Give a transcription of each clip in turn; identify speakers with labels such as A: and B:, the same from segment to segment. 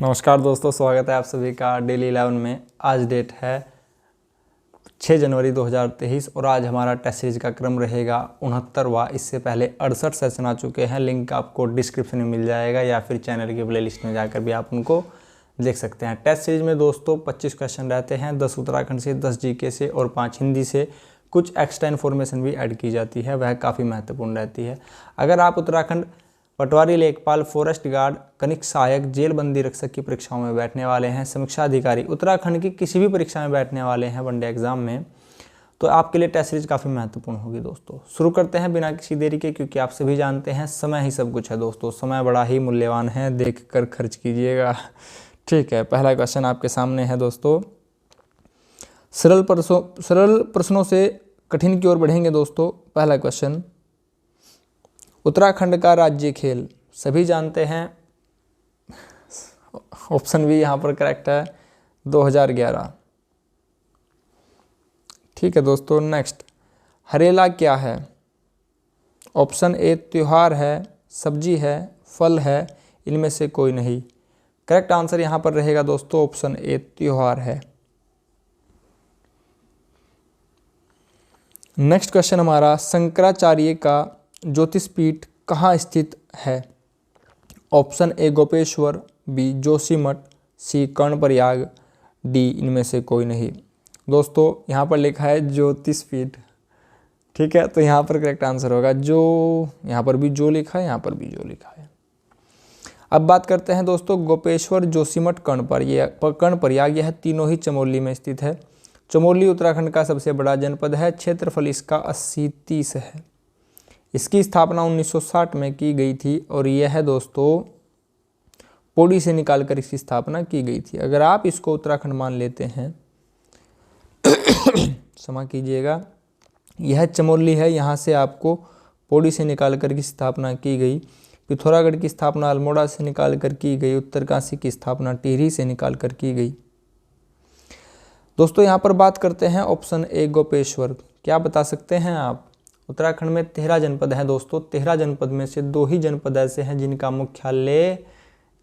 A: नमस्कार दोस्तों, स्वागत है आप सभी का डेली 11 में। आज डेट है 6 जनवरी 2023 और आज हमारा टेस्ट सीरीज का क्रम रहेगा 69वां। इससे पहले 68 सेशन आ चुके हैं। लिंक आपको डिस्क्रिप्शन में मिल जाएगा या फिर चैनल की प्लेलिस्ट में जाकर भी आप उनको देख सकते हैं। टेस्ट सीरीज में दोस्तों 25 क्वेश्चन रहते हैं, 10 उत्तराखंड से, 10 जीके से और 5 हिंदी से। कुछ एक्स्ट्रा इन्फॉर्मेशन भी ऐड की जाती है, वह काफ़ी महत्वपूर्ण रहती है। अगर आप उत्तराखंड पटवारी, लेखपाल, फॉरेस्ट गार्ड, कनिक सहायक, जेल बंदी रक्षक की परीक्षाओं में बैठने वाले हैं, समीक्षा अधिकारी, उत्तराखंड की किसी भी परीक्षा में बैठने वाले हैं वनडे एग्जाम में, तो आपके लिए टेस्ट सीरीज काफ़ी महत्वपूर्ण होगी दोस्तों। शुरू करते हैं बिना किसी देरी के, क्योंकि आप सभी जानते हैं समय ही सब कुछ है दोस्तों। समय बड़ा ही मूल्यवान है, देख कर खर्च कीजिएगा। ठीक है, पहला क्वेश्चन आपके सामने है दोस्तों। सरल प्रश्नों से कठिन की ओर बढ़ेंगे दोस्तों। पहला क्वेश्चन, उत्तराखंड का राज्य खेल सभी जानते हैं। ऑप्शन बी यहाँ पर करेक्ट है, 2011। ठीक है दोस्तों, नेक्स्ट, हरेला क्या है? ऑप्शन ए त्योहार है, सब्जी है, फल है, इनमें से कोई नहीं। करेक्ट आंसर यहाँ पर रहेगा दोस्तों ऑप्शन ए त्योहार है। नेक्स्ट क्वेश्चन हमारा, शंकराचार्य का ज्योतिषपीठ कहाँ स्थित है? Option A Gopeshwar, B Joshimath, C Karnaprayag, D इनमें से कोई नहीं। दोस्तों यहाँ पर लिखा है ज्योतिषपीठ, ठीक है, तो यहाँ पर करेक्ट आंसर होगा जो। यहाँ पर भी जो लिखा है, यहाँ पर भी जो लिखा है। अब बात करते हैं दोस्तों गोपेश्वर, जोशीमठ, कर्णप्रयाग, यह तीनों ही चमोली में स्थित है। चमोली उत्तराखंड का सबसे बड़ा जनपद है। क्षेत्रफल इसका 80-30 है। इसकी स्थापना 1960 में की गई थी और यह दोस्तों पौड़ी से निकालकर इसकी स्थापना की गई थी। अगर आप इसको उत्तराखंड मान लेते हैं क्षमा कीजिएगा, यह चमोली है, यहाँ से आपको पौड़ी से निकालकर की स्थापना की गई। पिथौरागढ़ की स्थापना अल्मोड़ा से निकालकर की गई। उत्तरकाशी की स्थापना टिहरी से निकालकर की गई। दोस्तों यहाँ पर बात करते हैं ऑप्शन ए गोपेश्वर। क्या बता सकते हैं आप? उत्तराखंड में 13 जनपद हैं दोस्तों। 13 जनपद में से 2 ही जनपद ऐसे हैं जिनका मुख्यालय,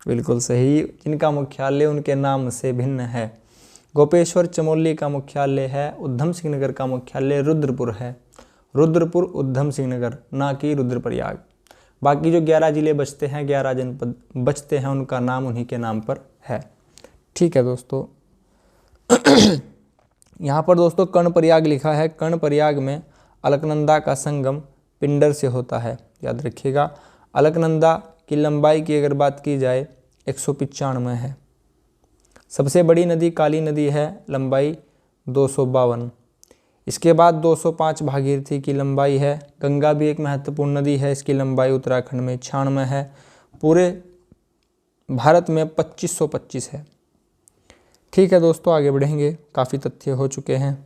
A: बिल्कुल सही, जिनका मुख्यालय उनके नाम से भिन्न है। गोपेश्वर चमोली का मुख्यालय है, उधम सिंह नगर का मुख्यालय रुद्रपुर है। रुद्रपुर उधम सिंह नगर, ना कि रुद्रप्रयाग। बाकी जो 11 जिले बचते हैं, 11 जनपद बचते हैं, उनका नाम उन्हीं के नाम पर है। ठीक है दोस्तों, यहाँ पर दोस्तों कर्णप्रयाग लिखा है। कर्णप्रयाग में अलकनंदा का संगम पिंडर से होता है, याद रखिएगा। अलकनंदा की लंबाई की अगर बात की जाए 195 है। सबसे बड़ी नदी काली नदी है, लंबाई 252। इसके बाद 205 भागीरथी की लंबाई है। गंगा भी एक महत्वपूर्ण नदी है, इसकी लंबाई उत्तराखंड में 96 है। पूरे भारत में 2525 है। ठीक है दोस्तों, आगे बढ़ेंगे, काफ़ी तथ्य हो चुके हैं।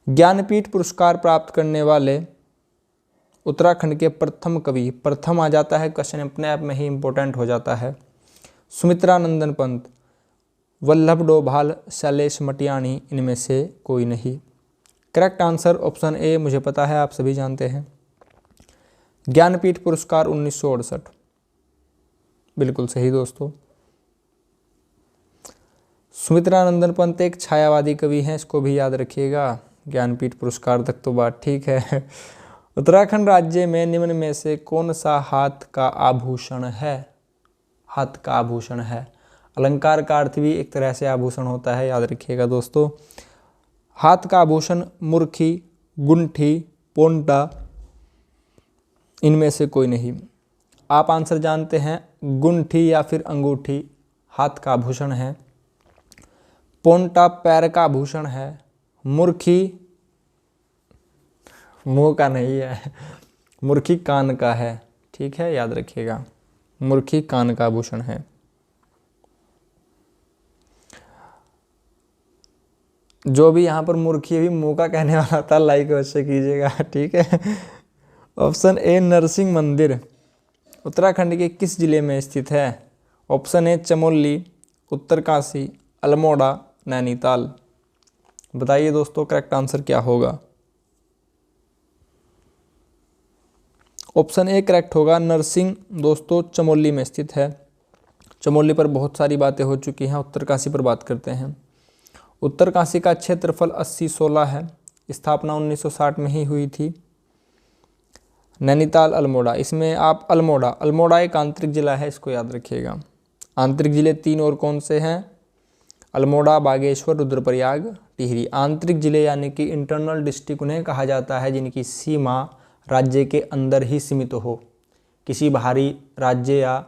A: ज्ञानपीठ पुरस्कार प्राप्त करने वाले उत्तराखंड के प्रथम कवि, प्रथम आ जाता है, क्वेश्चन अपने आप में ही इंपॉर्टेंट हो जाता है। सुमित्रा नंदन पंत, वल्लभ डोभाल, शैलेश मटियाणी, इनमें से कोई नहीं। करेक्ट आंसर ऑप्शन ए, मुझे पता है आप सभी जानते हैं। ज्ञानपीठ पुरस्कार 1968, बिल्कुल सही दोस्तों। सुमित्रा नंदन पंत एक छायावादी कवि हैं, इसको भी याद रखिएगा। ज्ञानपीठ पुरस्कार तक तो बात ठीक है। उत्तराखंड राज्य में निम्न में से कौन सा हाथ का आभूषण है? हाथ का आभूषण है। अलंकार का अर्थ भी एक तरह से आभूषण होता है, याद रखिएगा दोस्तों। हाथ का आभूषण मुर्खी, गुंठी, पोंटा, इनमें से कोई नहीं। आप आंसर जानते हैं, गुंठी या फिर अंगूठी हाथ का आभूषण है। पोंटा पैर का आभूषण है। मुर्खी मुंह का नहीं है, मुर्खी कान का है। ठीक है, याद रखिएगा, मुर्खी कान का आभूषण है। जो भी यहाँ पर मुर्खी भी मुंह का कहने वाला था, लाइक अवश्य कीजिएगा। ठीक है, ऑप्शन ए नरसिंह मंदिर उत्तराखंड के किस जिले में स्थित है? ऑप्शन ए चमोली, उत्तरकाशी, अल्मोड़ा, नैनीताल। बताइए दोस्तों करेक्ट आंसर क्या होगा? ऑप्शन ए करेक्ट होगा, नरसिंह दोस्तों चमोली में स्थित है। चमोली पर बहुत सारी बातें हो चुकी हैं। उत्तरकाशी पर बात करते हैं। उत्तरकाशी का क्षेत्रफल 80-16 है। स्थापना 1960 में ही हुई थी। नैनीताल अल्मोड़ा, इसमें आप अल्मोड़ा एक आंतरिक जिला है, इसको याद रखिएगा। आंतरिक जिले 3 और कौन से हैं? अल्मोड़ा, बागेश्वर, रुद्रप्रयाग, टिहरी। आंतरिक जिले यानी कि इंटरनल डिस्ट्रिक्ट उन्हें कहा जाता है जिनकी सीमा राज्य के अंदर ही सीमित हो, किसी बाहरी राज्य या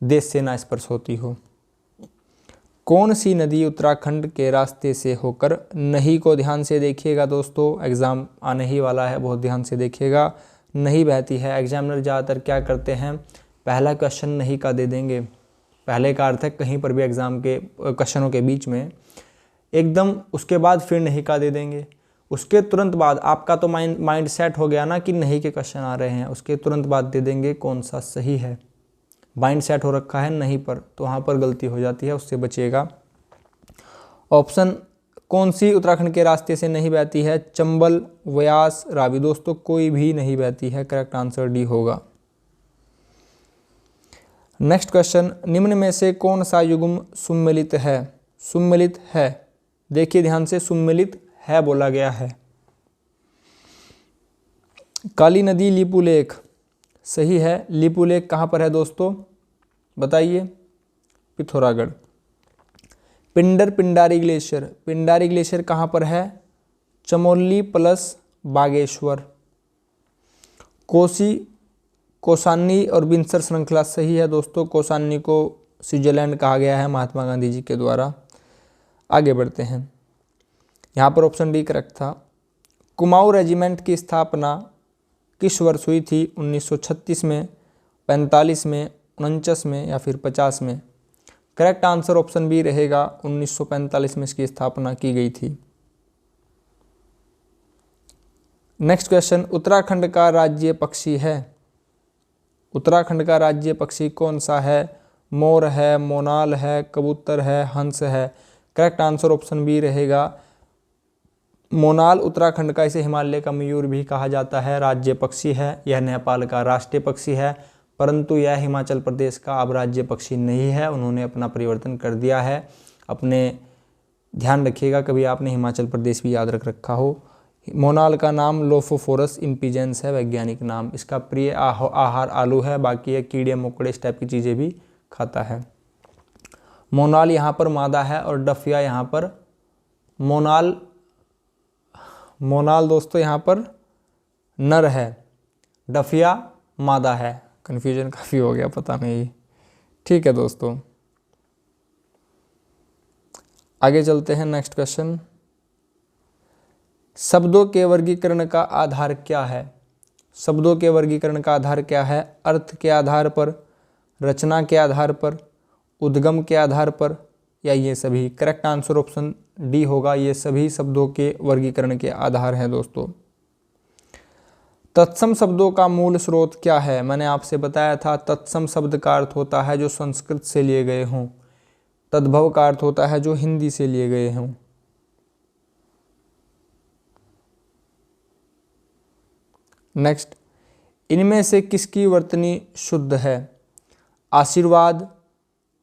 A: देश से ना स्पर्श होती हो। कौन सी नदी उत्तराखंड के रास्ते से होकर, नहीं को ध्यान से देखिएगा दोस्तों, एग्ज़ाम आने ही वाला है, बहुत ध्यान से देखिएगा। नहीं बहती है। एग्जामिनर ज़्यादातर क्या करते हैं, पहला क्वेश्चन नहीं का दे देंगे। पहले का अर्थ है कहीं पर भी एग्ज़ाम के क्वेश्चनों के बीच में एकदम, उसके बाद फिर नहीं का दे देंगे। उसके तुरंत बाद आपका तो माइंड सेट हो गया ना कि नहीं के क्वेश्चन आ रहे हैं, उसके तुरंत बाद दे देंगे कौन सा सही है। माइंड सेट हो रखा है नहीं पर, तो वहाँ पर गलती हो जाती है, उससे बचिएगा। ऑप्शन कौन सी उत्तराखंड के रास्ते से नहीं बहती है? चंबल, व्यास, रावी। दोस्तों कोई भी नहीं बहती है, करेक्ट आंसर डी होगा। नेक्स्ट क्वेश्चन, निम्न में से कौन सा युग्म सुम्मिलित है? सुम्मिलित है, देखिए ध्यान से, सुम्मिलित है बोला गया है। काली नदी, लिपुलेख, सही है। लिपुलेख कहाँ पर है दोस्तों, बताइए? पिथौरागढ़। पिंडारी ग्लेशियर, पिंडारी ग्लेशियर कहाँ पर है? चमोली प्लस बागेश्वर। कौसानी और बिनसर श्रृंखला, सही है दोस्तों। कौसानी को स्विट्जरलैंड कहा गया है महात्मा गांधी जी के द्वारा। आगे बढ़ते हैं, यहाँ पर ऑप्शन डी करेक्ट था। कुमाऊं रेजिमेंट की स्थापना किस वर्ष हुई थी? 1936 में, 45 में, 49 में या फिर 50 में? करेक्ट आंसर ऑप्शन बी रहेगा, 1945 में इसकी स्थापना की गई थी। नेक्स्ट क्वेश्चन, उत्तराखंड का राज्य पक्षी है? उत्तराखंड का राज्य पक्षी कौन सा है? मोर है, मोनाल है, कबूतर है, हंस है? करेक्ट आंसर ऑप्शन बी रहेगा, मोनाल उत्तराखंड का, इसे हिमालय का मयूर भी कहा जाता है, राज्य पक्षी है। यह नेपाल का राष्ट्रीय पक्षी है, परंतु यह हिमाचल प्रदेश का अब राज्य पक्षी नहीं है, उन्होंने अपना परिवर्तन कर दिया है। अपने ध्यान रखिएगा, कभी आपने हिमाचल प्रदेश भी याद रख रखा हो। मोनाल का नाम लोफोफोरस इम्पिजेंस है वैज्ञानिक नाम। इसका प्रिय आहार आलू है, बाकी ये कीड़े मकोड़े इस टाइप की चीज़ें भी खाता है। मोनाल यहाँ पर मादा है और डफिया यहाँ पर, मोनाल दोस्तों यहाँ पर नर है, डफिया मादा है। कन्फ्यूजन काफ़ी हो गया, पता नहीं। ठीक है दोस्तों, आगे चलते हैं। नेक्स्ट क्वेश्चन, शब्दों के वर्गीकरण का आधार क्या है? शब्दों के वर्गीकरण का आधार क्या है? अर्थ के आधार पर, रचना के आधार पर, उद्गम के आधार पर, या ये सभी? करेक्ट आंसर ऑप्शन डी होगा, ये सभी शब्दों के वर्गीकरण के आधार हैं दोस्तों। तत्सम शब्दों का मूल स्रोत क्या है? मैंने आपसे बताया था, तत्सम शब्द का अर्थ होता है जो संस्कृत से लिए गए हों, तद्भव का अर्थ होता है जो हिंदी से लिए गए हों। नेक्स्ट, इनमें से किसकी वर्तनी शुद्ध है? आशीर्वाद,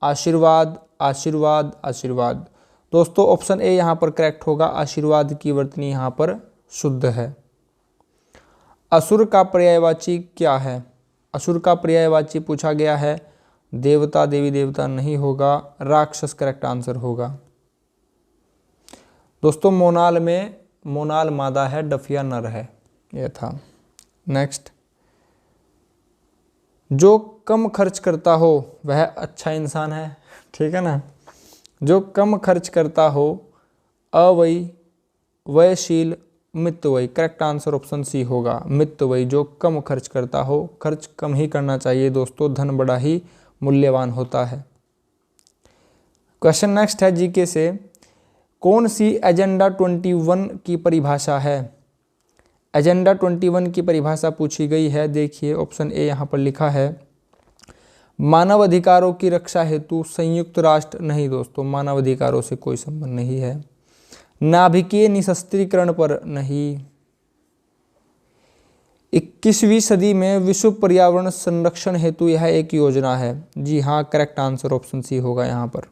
A: आशीर्वाद, आशीर्वाद, आशीर्वाद। दोस्तों ऑप्शन ए यहाँ पर करेक्ट होगा, आशीर्वाद की वर्तनी यहाँ पर शुद्ध है। असुर का पर्यायवाची क्या है? असुर का पर्यायवाची पूछा गया है, देवता, देवी देवता नहीं होगा, राक्षस करेक्ट आंसर होगा। दोस्तों मोनाल में मोनाल मादा है, डफिया नर है, यह था। नेक्स्ट, जो कम खर्च करता हो वह अच्छा इंसान है, ठीक है ना। जो कम खर्च करता हो, अवयी, व्ययशील, मितव्ययी। करेक्ट आंसर ऑप्शन सी होगा, मितव्ययी। जो कम खर्च करता हो, खर्च कम ही करना चाहिए दोस्तों, धन बड़ा ही मूल्यवान होता है। क्वेश्चन नेक्स्ट है जीके से, कौन सी एजेंडा 21 की परिभाषा है? एजेंडा 21 की परिभाषा पूछी गई है, देखिए ऑप्शन ए यहाँ पर लिखा है, मानव अधिकारों की रक्षा हेतु संयुक्त राष्ट्र। नहीं दोस्तों, मानव अधिकारों से कोई संबंध नहीं है। नाभिकीय निशस्त्रीकरण पर नहीं। 21वीं सदी में विश्व पर्यावरण संरक्षण हेतु यह एक योजना है। जी हाँ, करेक्ट आंसर ऑप्शन सी होगा यहाँ पर।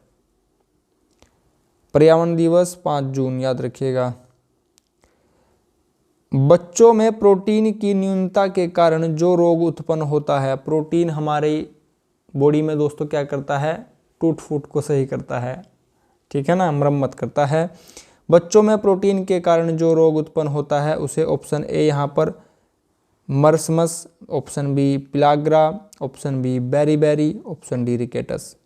A: पर्यावरण दिवस 5 जून, याद रखिएगा। बच्चों में प्रोटीन की न्यूनता के कारण जो रोग उत्पन्न होता है, प्रोटीन हमारी बॉडी में दोस्तों क्या करता है, टूट फूट को सही करता है, ठीक है ना, मरम्मत करता है। बच्चों में प्रोटीन के कारण जो रोग उत्पन्न होता है उसे ऑप्शन ए यहाँ पर marasmus, option B pellagra, option B beriberi, option D rickets.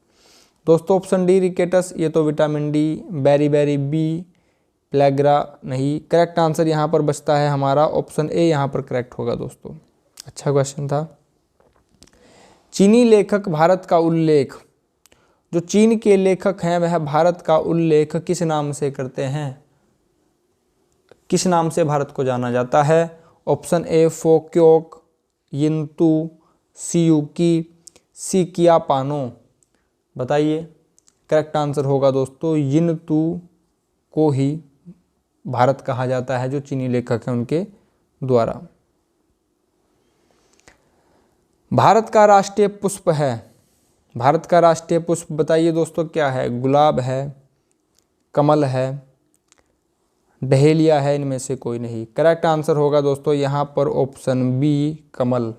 A: दोस्तों ऑप्शन डी रिकेटस ये तो vitamin D, beriberi B, pellagra नहीं। करेक्ट आंसर यहाँ पर बचता है हमारा ऑप्शन ए, यहाँ पर करेक्ट होगा दोस्तों। अच्छा क्वेश्चन था। चीनी लेखक भारत का उल्लेख, जो चीन के लेखक हैं वह भारत का उल्लेख किस नाम से करते हैं, किस नाम से भारत को जाना जाता है? ऑप्शन ए फोक्योक, यिंतु, सियुकी, सिकिया पानो। बताइए। करेक्ट आंसर होगा दोस्तों यिंतु को ही भारत कहा जाता है, जो चीनी लेखक हैं उनके द्वारा। भारत का राष्ट्रीय पुष्प है, भारत का राष्ट्रीय पुष्प बताइए दोस्तों क्या है? गुलाब है, कमल है, डहेलिया है, इनमें से कोई नहीं। करेक्ट आंसर होगा दोस्तों यहाँ पर ऑप्शन बी कमल।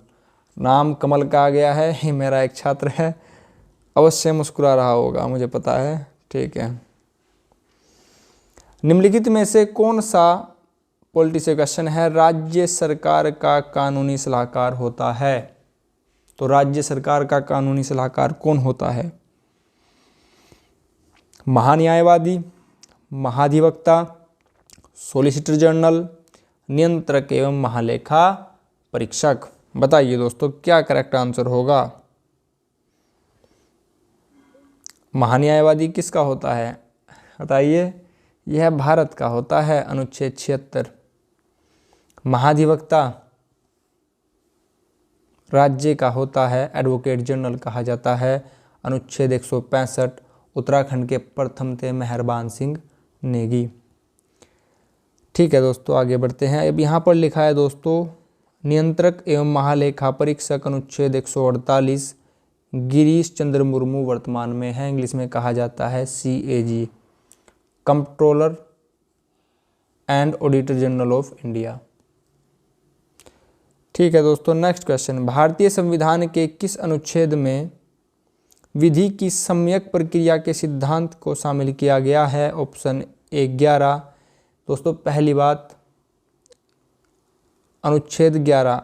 A: नाम कमल का आ गया है, ये मेरा एक छात्र है, अवश्य मुस्कुरा रहा होगा, मुझे पता है, ठीक है। निम्नलिखित में से कौन सा पॉलिटिक्स क्वेश्चन है राज्य सरकार का कानूनी सलाहकार होता है? तो राज्य सरकार का कानूनी सलाहकार कौन होता है? महान्यायवादी, महाधिवक्ता, सॉलिसिटर जनरल, नियंत्रक एवं महालेखा परीक्षक। बताइए दोस्तों क्या करेक्ट आंसर होगा? महान्यायवादी किसका होता है बताइए? यह भारत का होता है, अनुच्छेद 76। महाधिवक्ता राज्य का होता है, एडवोकेट जनरल कहा जाता है, अनुच्छेद 165, उत्तराखंड के प्रथम थे मेहरबान सिंह नेगी। ठीक है दोस्तों, आगे बढ़ते हैं। अब यहाँ पर लिखा है दोस्तों नियंत्रक एवं महालेखा परीक्षक, अनुच्छेद 148, गिरीश चंद्र मुर्मू वर्तमान में है, इंग्लिश में कहा जाता है CAG, controller and auditor general of India. ठीक है दोस्तों, नेक्स्ट क्वेश्चन। भारतीय संविधान के किस अनुच्छेद में विधि की सम्यक प्रक्रिया के सिद्धांत को शामिल किया गया है? ऑप्शन ए 11। दोस्तों पहली बात, अनुच्छेद 11,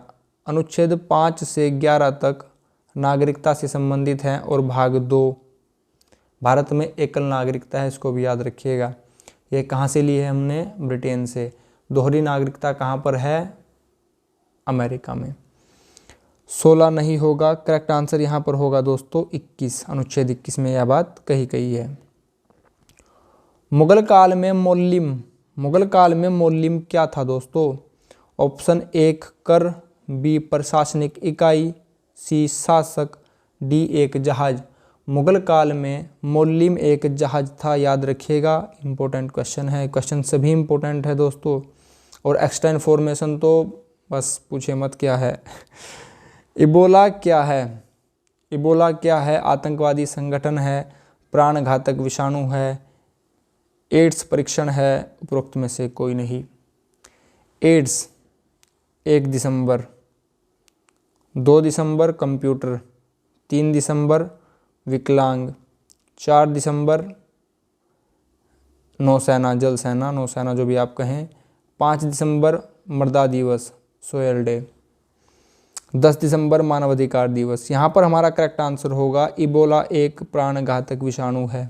A: अनुच्छेद 5 से 11 तक नागरिकता से संबंधित हैं, और भाग 2 भारत में एकल नागरिकता है, इसको भी याद रखिएगा। ये कहाँ से ली है हमने? ब्रिटेन से। दोहरी नागरिकता कहाँ पर है? अमेरिका में। 16 नहीं होगा, करेक्ट आंसर यहाँ पर होगा दोस्तों 21, अनुच्छेद 21 में यह बात कही है। मुगल काल में मौलिम क्या था दोस्तों? ऑप्शन 1 कर, बी प्रशासनिक इकाई, सी शासक, डी एक जहाज। मुगल काल में मौलिम एक जहाज था, याद रखिएगा, इंपॉर्टेंट क्वेश्चन है। क्वेश्चन सभी इंपॉर्टेंट है दोस्तों, और एक्स्ट्रा इन्फॉर्मेशन तो बस पूछे मत क्या है। इबोला क्या है? इबोला क्या है? आतंकवादी संगठन है, प्राणघातक विषाणु है, एड्स परीक्षण है, उपरोक्त में से कोई नहीं। एड्स 1 दिसंबर, 2 दिसंबर कंप्यूटर, 3 दिसंबर विकलांग, 4 दिसंबर नौसेना, जल सेना, नौसेना जो भी आप कहें, 5 दिसंबर मृदा दिवस, सोयल डे, 10 दिसंबर मानवाधिकार दिवस। यहाँ पर हमारा करेक्ट आंसर होगा इबोला एक प्राणघातक विषाणु है।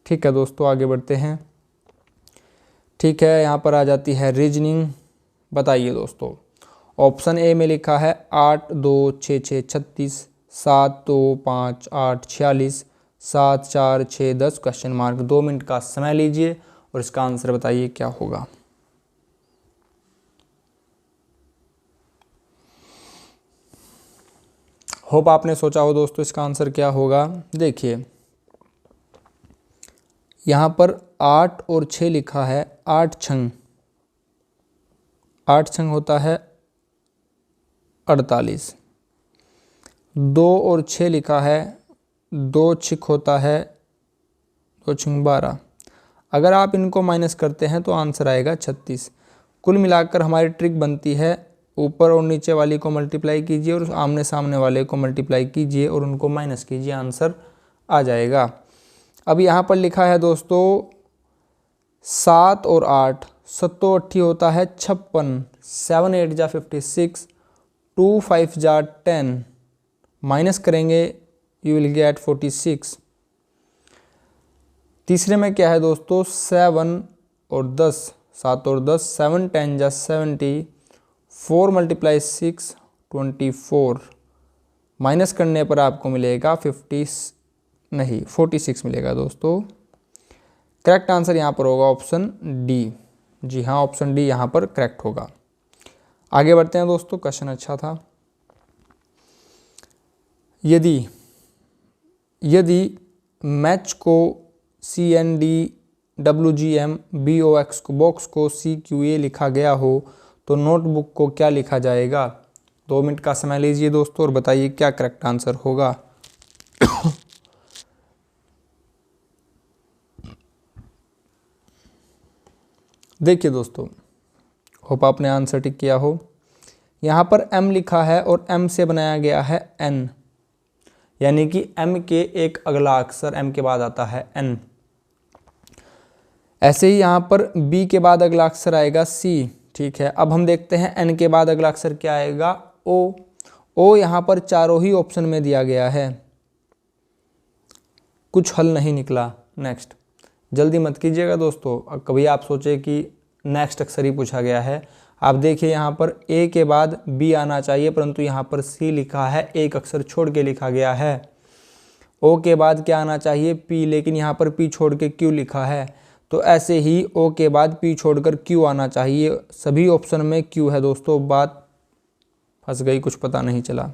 A: ठीक है दोस्तों, आगे बढ़ते हैं। ठीक है, यहाँ पर आ जाती है रीजनिंग। बताइए दोस्तों, ऑप्शन ए में लिखा है 8 2 6 6 36, 7 2 5 8 46, 7 4 6 10 क्वेश्चन मार्क। 2 मिनट का समय लीजिए और इसका आंसर बताइए क्या होगा। होप आपने सोचा हो दोस्तों इसका आंसर क्या होगा। देखिए यहाँ पर 8 और 6 लिखा है, 8 छंग होता है 48। 2 और 6 लिखा है, 2 6 होता है, 2 6 12। अगर आप इनको माइनस करते हैं तो आंसर आएगा 36। कुल मिलाकर हमारी ट्रिक बनती है, ऊपर और नीचे वाली को मल्टीप्लाई कीजिए और आमने सामने वाले को मल्टीप्लाई कीजिए और उनको माइनस कीजिए, आंसर आ जाएगा। अब यहाँ पर लिखा है दोस्तों 7 और 8, 7 8 होता है 56, 7 8 जा 56, 2 5 जा 10, माइनस करेंगे यू विल गेट 46। तीसरे में क्या है दोस्तों 7 और 10, 7 और 10, 7 10 जा 70, 4 × 6 24, माइनस करने पर आपको मिलेगा 46 मिलेगा दोस्तों। करेक्ट आंसर यहाँ पर होगा ऑप्शन डी। जी हाँ, ऑप्शन डी यहाँ पर करेक्ट होगा। आगे बढ़ते हैं दोस्तों, क्वेश्चन अच्छा था। यदि मैच को CND WGM BOX को बॉक्स को CQA लिखा गया हो तो नोटबुक को क्या लिखा जाएगा? 2 मिनट का समय लीजिए दोस्तों और बताइए क्या करेक्ट आंसर होगा। देखिए दोस्तों, होप आपने आंसर टिक किया हो। यहाँ पर M लिखा है और M से बनाया गया है N, यानी कि M के एक अगला अक्षर M के बाद आता है N। ऐसे ही यहाँ पर B के बाद अगला अक्षर आएगा C, ठीक है। अब हम देखते हैं N के बाद अगला अक्षर क्या आएगा, O यहाँ पर चारों ही ऑप्शन में दिया गया है, कुछ हल नहीं निकला। नेक्स्ट, जल्दी मत कीजिएगा दोस्तों, कभी आप सोचे कि नेक्स्ट अक्षर ही पूछा गया है। आप देखिए यहाँ पर A के बाद B आना चाहिए, परंतु यहाँ पर C लिखा है, एक अक्षर छोड़ के लिखा गया है। O के बाद क्या आना चाहिए, P, लेकिन यहाँ पर P छोड़ के Q लिखा है। तो ऐसे ही O के बाद P छोड़कर Q आना चाहिए, सभी ऑप्शन में Q है दोस्तों। बात फंस गई, कुछ पता नहीं चला।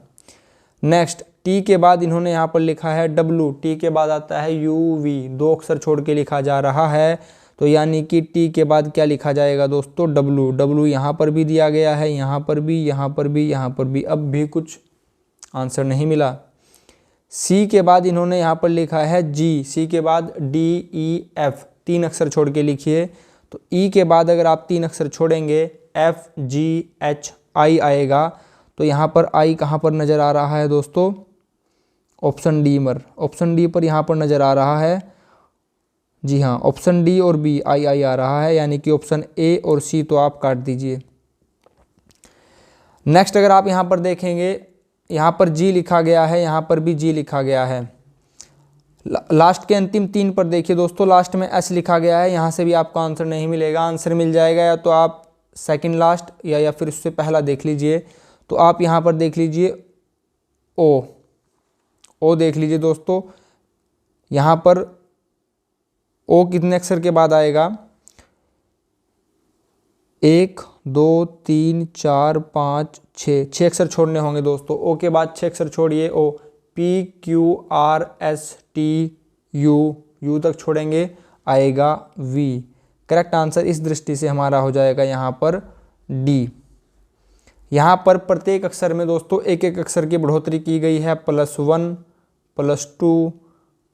A: नेक्स्ट, T के बाद इन्होंने यहाँ पर लिखा है W, T के बाद आता है UV, 2 अक्षर छोड़ के लिखा जा रहा है, तो यानी कि T के बाद क्या लिखा जाएगा दोस्तों, W यहाँ पर भी दिया गया है, यहाँ पर भी, यहाँ पर भी, यहाँ पर भी। अब भी कुछ आंसर नहीं मिला। C के बाद इन्होंने यहाँ पर लिखा है G, C के बाद D E F, 3 अक्षर छोड़ के लिखिए। तो E के बाद अगर आप 3 अक्षर छोड़ेंगे F G H I आएगा, तो यहाँ पर I कहाँ पर नज़र आ रहा है दोस्तों, ऑप्शन डी पर यहाँ पर नज़र आ रहा है। जी हाँ, ऑप्शन डी और बी आई आ रहा है, यानी कि ऑप्शन ए और सी तो आप काट दीजिए। नेक्स्ट, अगर आप यहाँ पर देखेंगे, यहाँ पर जी लिखा गया है, यहाँ पर भी जी लिखा गया है। लास्ट के अंतिम 3 पर देखिए दोस्तों, लास्ट में एस लिखा गया है, यहाँ से भी आपको आंसर नहीं मिलेगा। आंसर मिल जाएगा या तो आप सेकंड लास्ट या फिर उससे पहला देख लीजिए। तो आप यहाँ पर देख लीजिए ओ देख लीजिए दोस्तों, यहाँ पर ओ कितने अक्षर के बाद आएगा, 1 2 3 4 5 6 अक्षर छोड़ने होंगे दोस्तों। ओ के बाद 6 अक्षर छोड़िए, ओ PQRSTU तक छोड़ेंगे, आएगा V। करेक्ट आंसर इस दृष्टि से हमारा हो जाएगा यहाँ पर डी। यहाँ पर प्रत्येक अक्षर में दोस्तों एक अक्षर की बढ़ोतरी की गई है, +1 +2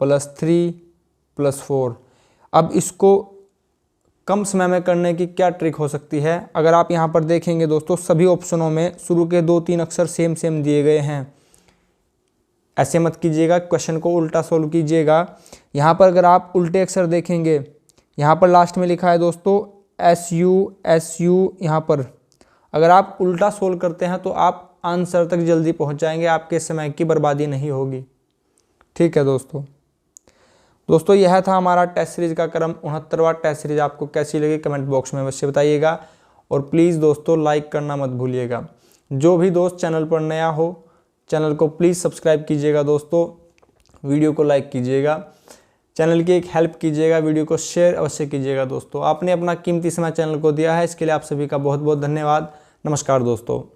A: +3 +4। अब इसको कम समय में करने की क्या ट्रिक हो सकती है? अगर आप यहाँ पर देखेंगे दोस्तों, सभी ऑप्शनों में शुरू के 2-3 अक्षर सेम दिए गए हैं। ऐसे मत कीजिएगा, क्वेश्चन को उल्टा सोल्व कीजिएगा। यहाँ पर अगर आप उल्टे अक्षर देखेंगे, यहाँ पर लास्ट में लिखा है दोस्तों SU यहाँ पर अगर आप उल्टा सोल्व करते हैं तो आप आंसर तक जल्दी पहुँच जाएंगे, आपके समय की बर्बादी नहीं होगी। ठीक है दोस्तों यह था हमारा टेस्ट सीरीज का क्रम 69वां टेस्ट सीरीज। आपको कैसी लगी कमेंट बॉक्स में अवश्य बताइएगा, और प्लीज़ दोस्तों लाइक करना मत भूलिएगा। जो भी दोस्त चैनल पर नया हो, चैनल को प्लीज़ सब्सक्राइब कीजिएगा दोस्तों, वीडियो को लाइक कीजिएगा, चैनल की एक हेल्प कीजिएगा, वीडियो को शेयर अवश्य कीजिएगा दोस्तों। आपने अपना कीमती समय चैनल को दिया है, इसके लिए आप सभी का बहुत बहुत धन्यवाद। नमस्कार दोस्तों।